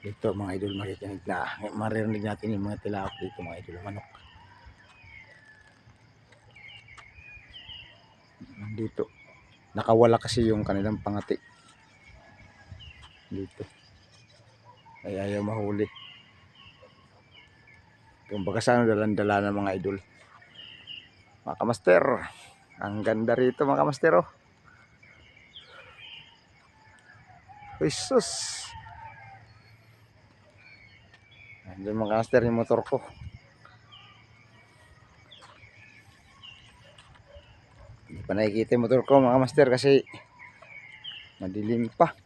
Ito mga idol, makikinig na. Maririnig natin yung mga tilawak dito mga idol, manok. Dito. Nakawala kasi yung kanilang pangati. Dito. Ay ayaw mahuli. Kung baga saan dalan-dala ng mga idol. Mga kamaster. Ang ganda rito mga kamaster oh. Jesus. Andiyan mga kamaster yung motor ko. Hindi pa nakikita yung motor ko mga kamaster kasi madilim pa.